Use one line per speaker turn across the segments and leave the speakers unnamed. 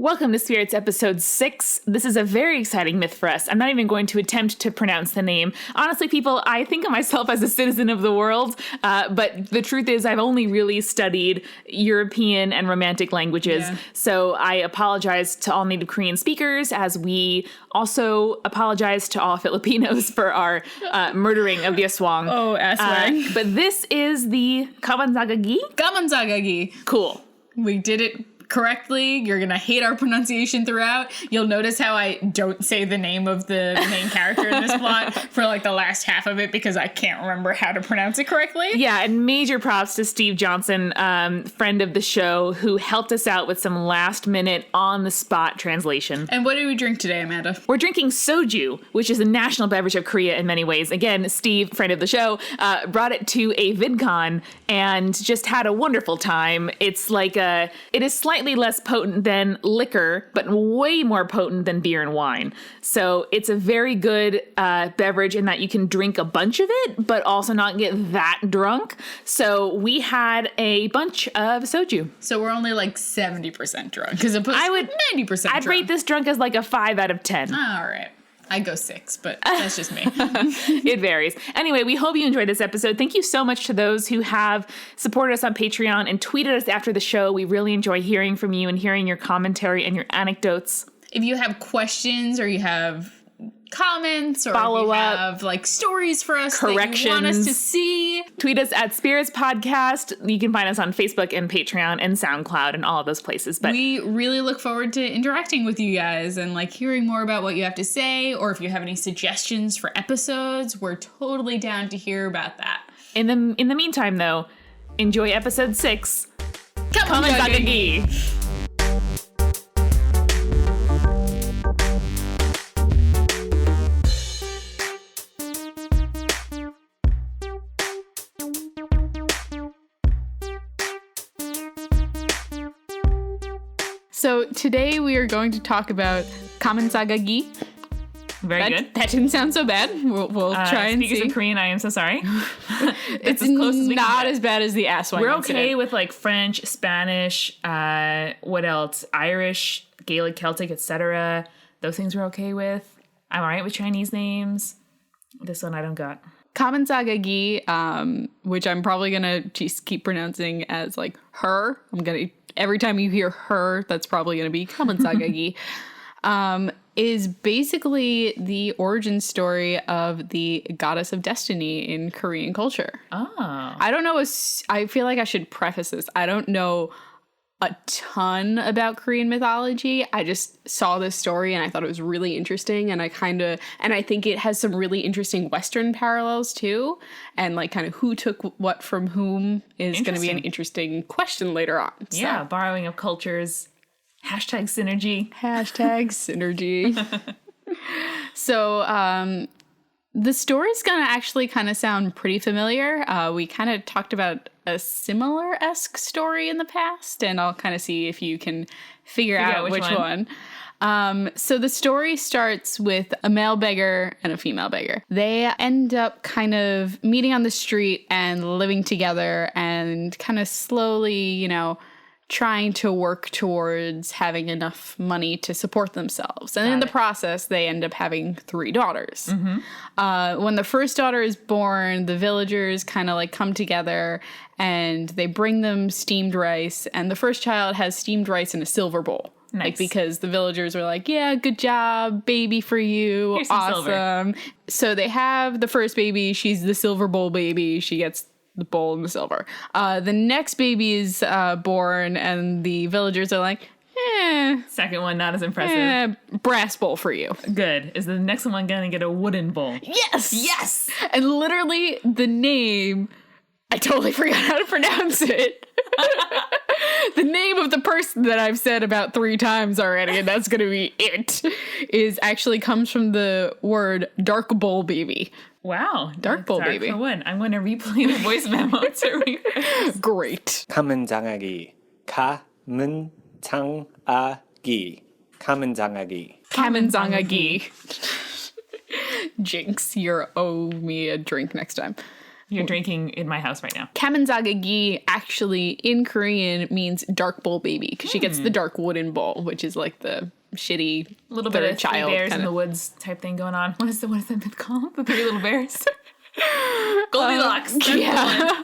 Welcome to Spirits episode 6. This is a very exciting myth for us. I'm not even going to attempt to pronounce the name. Honestly, people, I think of myself as a citizen of the world, but the truth is I've only really studied European and Romantic languages. Yeah. So I apologize to all native Korean speakers, as we also apologize to all Filipinos for our murdering of the aswang.
Oh, aswang.
But this is the Gameunjang.
Gameunjang.
Cool.
We did it correctly. You're gonna hate our pronunciation throughout. You'll notice how I don't say the name of the main character in this plot for like the last half of it because I can't remember how to pronounce it correctly.
Yeah, and major props to Steve Johnson, friend of the show, who helped us out with some last minute on the spot translation.
And what did we drink today, Amanda?
We're drinking soju, which is a national beverage of Korea in many ways. Again, Steve, friend of the show, brought it to a VidCon and just had a wonderful time. It is slightly less potent than liquor, but way more potent than beer and wine. So it's a very good beverage in that you can drink a bunch of it, but also not get that drunk. So we had a bunch of soju.
So we're only like 70% drunk, because opposed to 90% drunk.
I'd rate this drunk as like a 5 out of 10.
All right. I go 6, but that's just me.
It varies. Anyway, we hope you enjoyed this episode. Thank you so much to those who have supported us on Patreon and tweeted us after the show. We really enjoy hearing from you and hearing your commentary and your anecdotes.
If you have questions or you have comments or
follow
if you
up,
have like stories for us that you want us to see,
tweet us at Spirits Podcast. You can find us on Facebook and Patreon and SoundCloud and all of those places. But
we really look forward to interacting with you guys and like hearing more about what you have to say, or if you have any suggestions for episodes, we're totally down to hear about that.
In the meantime, though, enjoy episode 6.
Gameunjang. So today we are going to talk about Gameunjang.
Very good.
That didn't sound so bad. We'll try and see.
Speaking of Korean, I am so sorry.
It's as close as not as bad as the asswang.
We're okay with like French, Spanish, what else? Irish, Gaelic, Celtic, etc. Those things we're okay with. I'm all right with Chinese names. This one I don't got. Gameunjang,
which I'm probably gonna just keep pronouncing as like her. Every time you hear her, that's probably gonna be Gameunjang. Is basically the origin story of the goddess of destiny in Korean culture.
Oh.
I don't know. I feel like I should preface this. I don't know a ton about Korean mythology. I just saw this story and I thought it was really interesting, and I think it has some really interesting Western parallels too, and like kind of who took what from whom is going to be an interesting question later on. So.
Yeah, borrowing of cultures. #synergy.
#synergy. So the story's gonna actually kind of sound pretty familiar. We kind of talked about a similar-esque story in the past, and I'll kind of see if you can figure out which one. So the story starts with a male beggar and a female beggar. They end up kind of meeting on the street and living together and kind of slowly, trying to work towards having enough money to support themselves. And in the process, they end up having 3 daughters. Mm-hmm. When the first daughter is born, the villagers kind of like come together and they bring them steamed rice. And the first child has steamed rice in a silver bowl.
Nice.
Like, because the villagers were like, yeah, good job, baby for you.
Here's some
awesome.
Silver.
So they have the first baby. She's the silver bowl baby. She gets the bowl and the silver. The next baby is born, and the villagers are like,
Second one, not as impressive.
Brass bowl for you.
Good. Is the next one going to get a wooden bowl?
Yes!
Yes!
And literally, the name, I totally forgot how to pronounce it. The name of the person that I've said about 3 times already, and that's going to be it, comes from the word dark bowl baby.
Wow.
Dark bowl baby.
For one. I'm going to replay the voice memo to refresh.
Great.
가문장하기. 가문장하기.
Gameunjang. Jinx, you're owe me a drink next time.
You're drinking in my house right now.
Gameunjang actually in Korean means dark bowl baby because she gets the dark wooden bowl, which is like the shitty
little bit of
child
Three Bears
kinda.
in the Woods type thing going on. What is that bit called? The Three Little Bears? Goldilocks.
Yeah.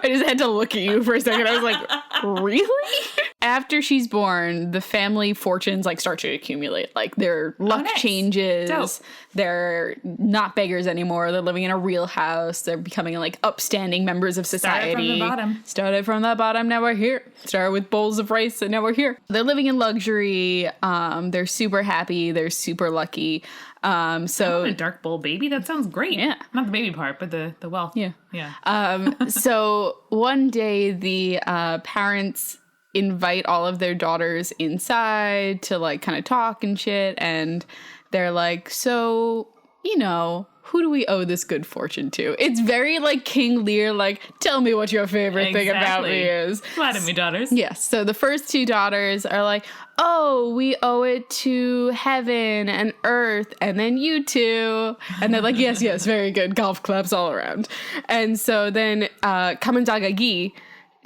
I just had to look at you for a second. I was like, really? After she's born, the family fortunes like start to accumulate. Like their luck changes.
Dope.
They're not beggars anymore. They're living in a real house. They're becoming like upstanding members of society. Started from the bottom. Now we're here. Started with bowls of rice and now we're here. They're living in luxury. They're super happy. They're super lucky. So
a dark bowl baby? That sounds great.
Yeah.
Not the baby part, but the wealth.
Yeah.
Yeah.
So one day the parents invite all of their daughters inside to like kind of talk and shit, and they're like, so, you know, who do we owe this good fortune to? It's very like King Lear, like, tell me what your favorite thing about me is.
Flatter me, daughters.
Yes. So the first two daughters are like, oh, we owe it to heaven and earth and then you two. And they're like, yes, very good. Golf claps all around. And so then Gameunjang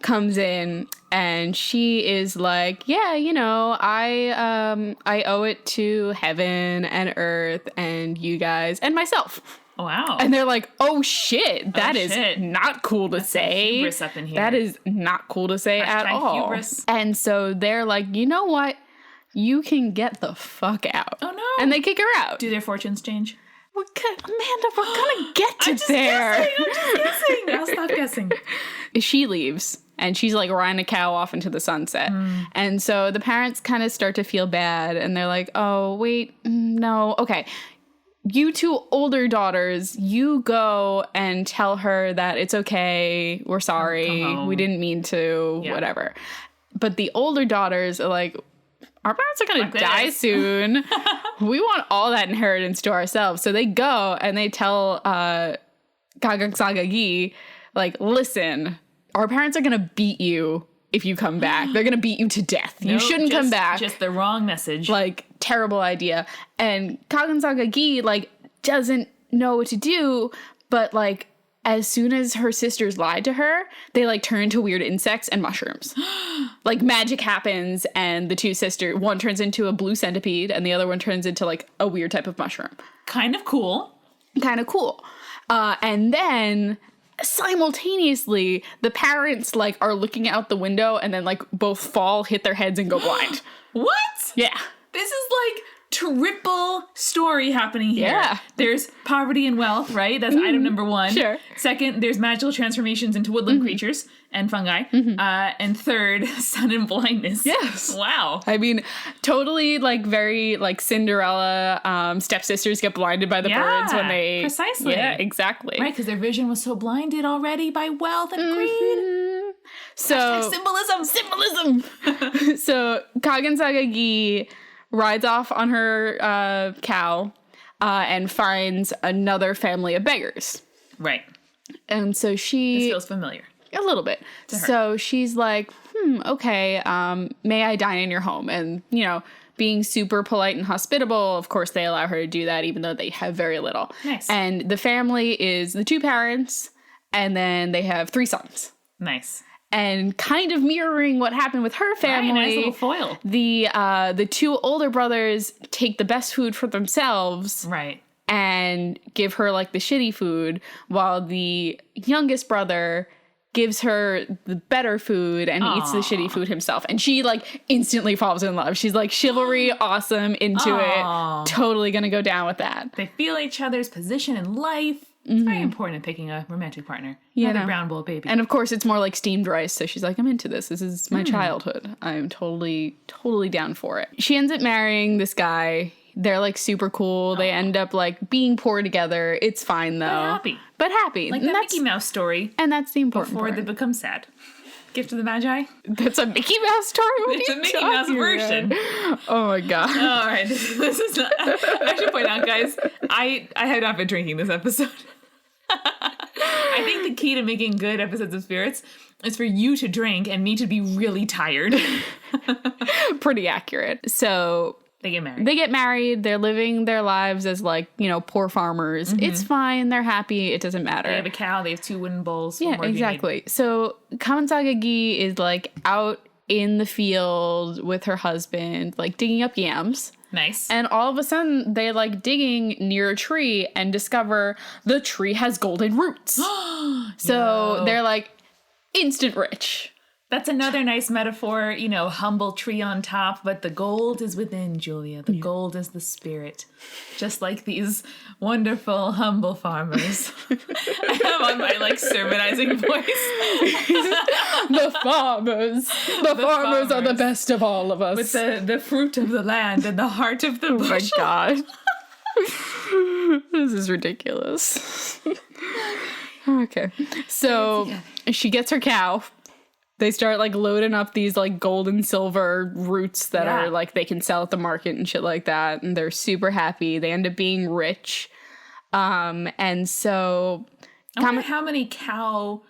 comes in and she is like, yeah, you know, I owe it to heaven and earth and you guys and myself.
Wow.
And they're like, oh shit, that is not cool to say.
Hubris up in here.
That is not cool to say at all.
Hubris.
And so they're like, you know what? You can get the fuck out.
Oh no.
And they kick her out.
Do their fortunes change?
Amanda, we're gonna get to
I'm just
there.
guessing. I'll stop guessing.
She leaves and she's like riding a cow off into the sunset. And so the parents kind of start to feel bad and they're like, oh, wait, no. Okay. You two older daughters, you go and tell her that it's okay. We're sorry. We didn't mean to, whatever. But the older daughters are like, our parents are going to die soon. We want all that inheritance to ourselves. So they go and they tell Gameunjang, like, listen, our parents are going to beat you if you come back. They're going to beat you to death. You shouldn't come back.
Just the wrong message.
Like, terrible idea. And Gameunjang, like, doesn't know what to do, but, like, as soon as her sisters lied to her, they, like, turn into weird insects and mushrooms. Like, magic happens, and the two sisters, one turns into a blue centipede, and the other one turns into, like, a weird type of mushroom.
Kind of cool.
And then simultaneously, the parents, like, are looking out the window, and then, like, both fall, hit their heads, and go blind.
What?
Yeah.
This is like triple story happening here.
Yeah.
There's poverty and wealth, right? That's item number one.
Sure.
Second, there's magical transformations into woodland creatures and fungi. And third, sun and blindness.
Yes.
Wow.
I mean, totally, like, very, like, Cinderella, stepsisters get blinded by the birds when they...
Precisely.
Yeah, exactly.
Right, because their vision was so blinded already by wealth and greed.
So...
Symbolism.
So, Gameunjang rides off on her cow and finds another family of beggars.
Right.
And so
This feels familiar.
A little bit. So she's like, okay, may I dine in your home? And, you know, being super polite and hospitable, of course, they allow her to do that, even though they have very little.
Nice.
And the family is the two parents, and then they have 3 sons.
Nice.
And kind of mirroring what happened with her family,
Right, nice little foil.
The 2 older brothers take the best food for themselves.
Right.
And give her, like, the shitty food, while the youngest brother gives her the better food and eats the shitty food himself. And she, like, instantly falls in love. She's like, chivalry, awesome, into it. Totally gonna go down with that.
They feel each other's position in life. It's very important in picking a romantic partner. Another brown bowl baby.
And of course, it's more like steamed rice. So she's like, I'm into this. This is my childhood. I'm totally down for it. She ends up marrying this guy. They're, like, super cool. They end up, like, being poor together. It's fine, though. But happy.
Like that Mickey Mouse story.
And that's the important
before
part.
they become sad. Gift of the Magi?
That's a Mickey Mouse story?
It's a Mickey Mouse version.
Oh, my God.
All right. This is not... I should point out, guys, I have not been drinking this episode. I think the key to making good episodes of Spirits is for you to drink and me to be really tired.
Pretty accurate. So
They get married.
They get married. They're living their lives as, like, you know, poor farmers. It's fine. They're happy. It doesn't matter.
They have a cow. They have 2 wooden bowls.
Yeah, exactly. So Gameunjang is, like, out in the field with her husband, like, digging up yams.
Nice.
And all of a sudden, they're, like, digging near a tree and discover the tree has golden roots. So they're, like, instant rich.
That's another nice metaphor, you know, humble tree on top, but the gold is within, Julia. The gold is the spirit. Just like these wonderful, humble farmers. I have on my, like, sermonizing voice.
The farmers. The farmers are the best of all of us.
With the fruit of the land and the heart of the bush.
Oh my God. This is ridiculous. Okay. So she gets her cow. They start, like, loading up these, like, gold and silver roots that are, like, they can sell at the market and shit like that. And they're super happy. They end up being rich. And so...
I wonder how many cow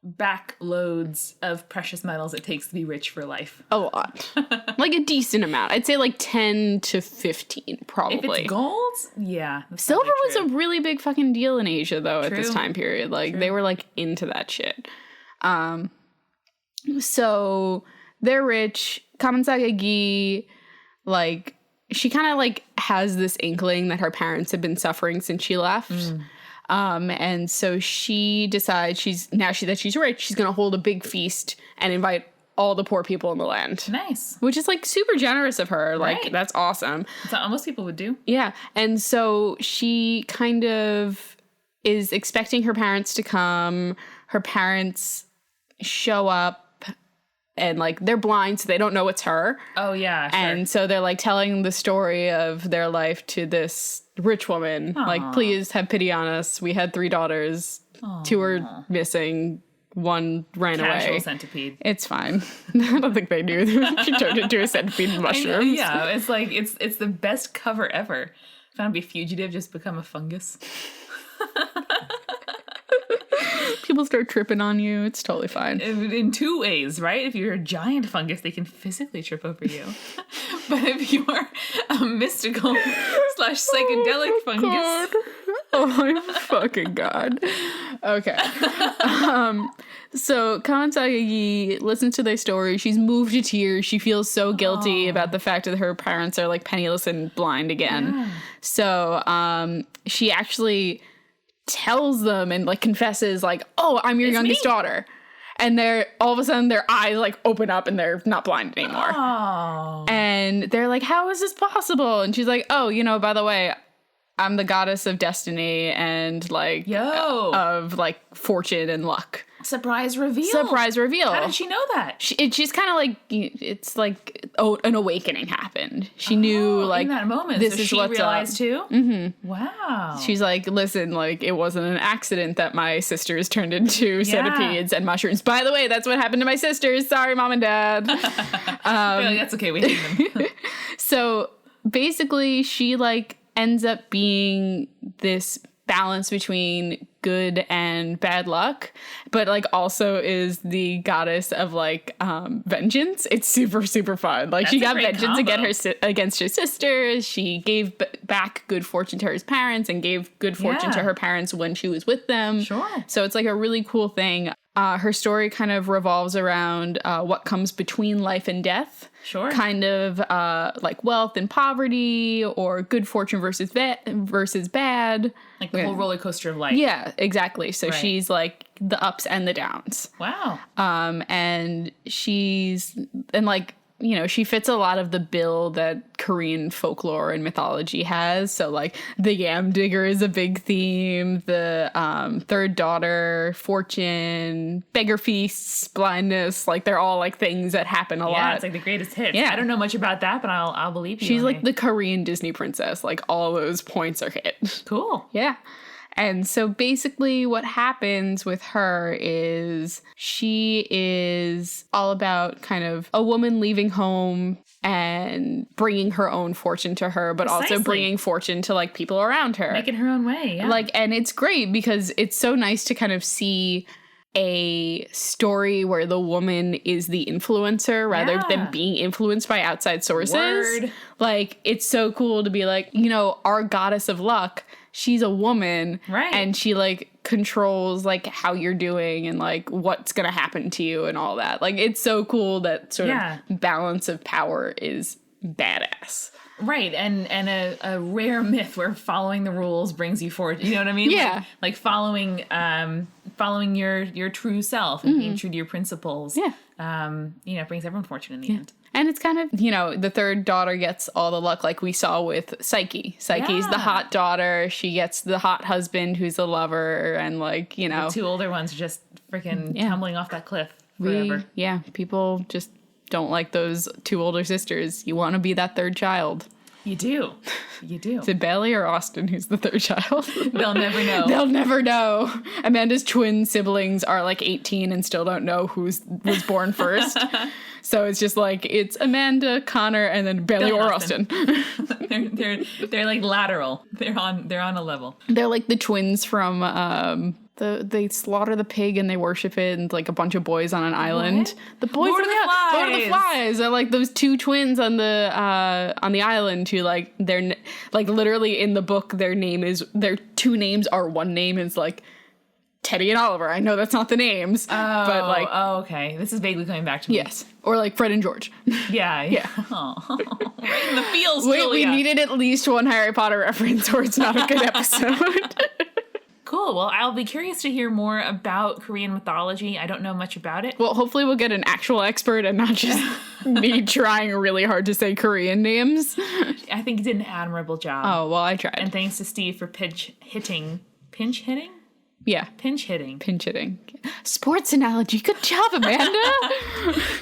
back loads of precious metals it takes to be rich for life.
A lot. Like, a decent amount. I'd say, like, 10 to 15, probably.
If it's gold? Yeah.
Silver was a really big fucking deal in Asia, though, at this time period. Like, they were, like, into that shit. So they're rich. Gameunjang, like, she kind of, like, has this inkling that her parents have been suffering since she left. And so she decides that she's rich, she's going to hold a big feast and invite all the poor people in the land.
Nice.
Which is, like, super generous of her. Like, that's awesome.
That's what most people would do.
Yeah. And so she kind of is expecting her parents to come. Her parents show up. And, like, they're blind, so they don't know it's her.
Oh, yeah, sure.
And so they're, like, telling the story of their life to this rich woman.
Aww.
Like, please have pity on us. We had 3 daughters.
Aww.
2 are missing. 1 ran
Casual
away.
centipede.
It's fine. I don't think they knew. She turned into a centipede in mushrooms.
Yeah, it's like, it's the best cover ever. Found to be a fugitive, just become a fungus.
People start tripping on you. It's totally fine.
In 2 ways, right? If you're a giant fungus, they can physically trip over you. But if you're a mystical / psychedelic fungus.
God. Oh my fucking God. Okay. So Gameunjang listens to their story. She's moved to tears. She feels so guilty about the fact that her parents are, like, penniless and blind again. Yeah. So she actually tells them and, like, confesses, like, oh, I'm your youngest daughter. And they're all of a sudden their eyes, like, open up and they're not blind anymore.
Oh.
And they're like, how is this possible? And she's like, oh, you know, by the way, I'm the goddess of destiny and, like, of, like, fortune and luck.
Surprise reveal.
Surprise reveal.
How did she know that?
She's kind of like, it's like an awakening happened. She knew, like,
in that moment.
This
so
is
she
what's
realized
up.
Too?
Mm-hmm.
Wow.
She's like, listen, like, it wasn't an accident that my sisters turned into centipedes and mushrooms. By the way, that's what happened to my sisters. Sorry, Mom and Dad.
I feel like that's okay. We hate them.
So basically, she, like, ends up being this balance between good and bad luck, but, like, also is the goddess of, like, vengeance. It's super, super fun. Like, she got vengeance against her sisters. She gave back good fortune to her parents and gave good fortune to her parents when she was with them.
Sure.
So it's, like, a really cool thing. Her story kind of revolves around what comes between life and death.
Sure.
Kind of like wealth and poverty, or good fortune versus bad.
Like the whole roller coaster of life.
Yeah, exactly. So she's like the ups and the downs.
Wow.
And like, you know, she fits a lot of the bill that Korean folklore and mythology has. So, like, the yam digger is a big theme. The 3rd daughter, fortune, beggar feasts, blindness. Like, they're all, like, things that happen a lot.
Yeah, it's like the greatest hits.
Yeah.
I don't know much about that, but I'll believe you.
She's like the Korean Disney princess. Like, all those points are hit.
Cool.
Yeah. And so basically what happens with her is she is all about kind of a woman leaving home and bringing her own fortune to her, but also bringing fortune to, like, people around her.
Making her own way, yeah.
Like, and it's great because it's so nice to kind of see a story where the woman is the influencer rather than being influenced by outside sources.
Word.
Like, it's so cool to be like, you know, our goddess of luck, she's a woman.
Right.
And she, like, controls, like, how you're doing and, like, what's gonna happen to you and all that. Like, it's so cool that sort of balance of power is badass.
Right, and a rare myth where following the rules brings you forward. You know what I mean?
Yeah.
Like following your true self and being true to your principles.
Yeah.
You know, brings everyone fortune in the end.
And it's kind of, you know, the third daughter gets all the luck like we saw with Psyche. Psyche's the hot daughter. She gets the hot husband who's a lover and, like, you know.
The two older ones are just freaking tumbling off that cliff forever.
People just don't like those two older sisters. You want to be that third child.
You do. You do.
Is it Bailey or Austin who's the third child?
They'll never know.
They'll never know. Amanda's twin siblings are like 18 and still don't know who was born first. So it's just like, it's Amanda, Connor, and then Bailey or Austin.
they're like lateral. They're on a level.
They're like the twins from they slaughter the pig and they worship it, and like a bunch of boys on an island.
What?
The boys
Lord
Lord of the Flies are like those two twins on the island who, like, they're like literally in the book their two names are one name. It's like Teddy and Oliver. I know that's not the names, but like
okay, this is vaguely coming back to me.
Yes, or like Fred and George.
Yeah. Oh, right in the feels.
Wait,
Julia.
we needed at least one Harry Potter reference, or it's not a good episode.
Cool. Well, I'll be curious to hear more about Korean mythology. I don't know much about it.
Well, hopefully we'll get an actual expert and not just me trying really hard to say Korean names.
I think you did an admirable job.
Oh, well, I tried.
And thanks to Steve for pinch hitting?
Yeah.
Pinch hitting.
Sports analogy. Good job, Amanda.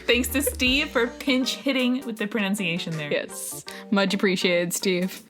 Thanks to Steve for pinch hitting with the pronunciation there.
Yes. Much appreciated, Steve.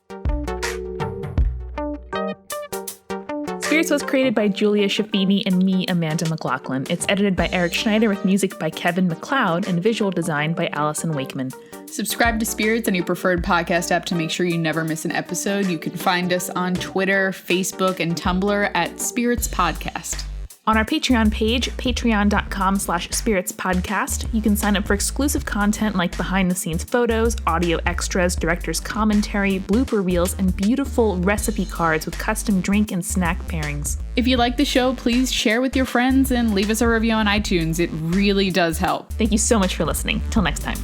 Spirits was created by Julia Shafini and me, Amanda McLaughlin. It's edited by Eric Schneider with music by Kevin MacLeod and visual design by Allison Wakeman.
Subscribe to Spirits on your preferred podcast app to make sure you never miss an episode. You can find us on Twitter, Facebook, and Tumblr at Spirits Podcast.
On our Patreon page, patreon.com/spiritspodcast, you can sign up for exclusive content like behind-the-scenes photos, audio extras, director's commentary, blooper reels, and beautiful recipe cards with custom drink and snack pairings.
If you like the show, please share with your friends and leave us a review on iTunes. It really does help.
Thank you so much for listening. Till next time.